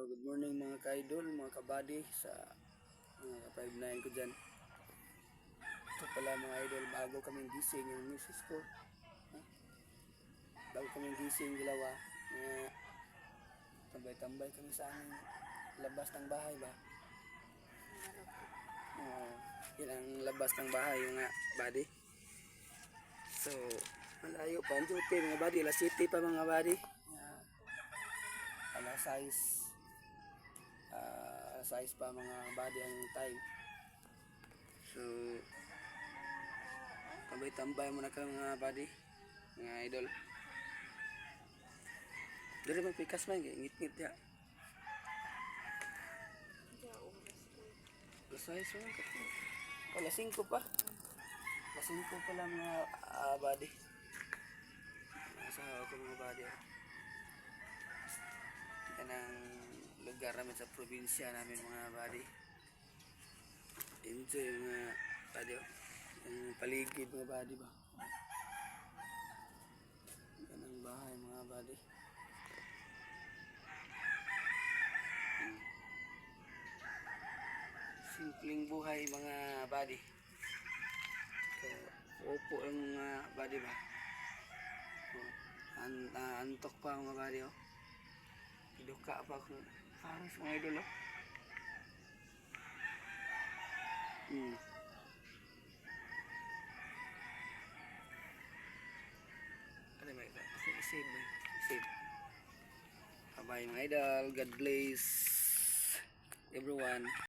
Good morning mga ka-idol, mga kabady sa mga 5'9" ko dyan. Ito pala mga idol, bago kaming gising yung misis ko. Bago kaming gising, gilawa. Tambay-tambay kami sa aming labas ng bahay ba? Yan ang labas ng bahay mga body. So, malayo pa ang duty mga body. Alas 7 pa mga body. Alas 6 size pa mga body ang time. So tambay-tambay muna ka mga body, mga idol. Dali man pikas man ngit-ngit ya. Alas 6 man ka. Alas 5 pa. Alas 5 pa lang mga body. Nasa ako mga body. Yan ang lugar namin sa probinsya namin mga body. Enjoy mga body. Yung paligid mga body ba. Yan ang bahay mga body. Simpleng buhay mga body. So, upo lang mga body ba. Antok pa mga body oh. Duka pa akong paras mga idol oh. Ano ba ito? Isave ba? Isave. Bye mga idol. God bless everyone.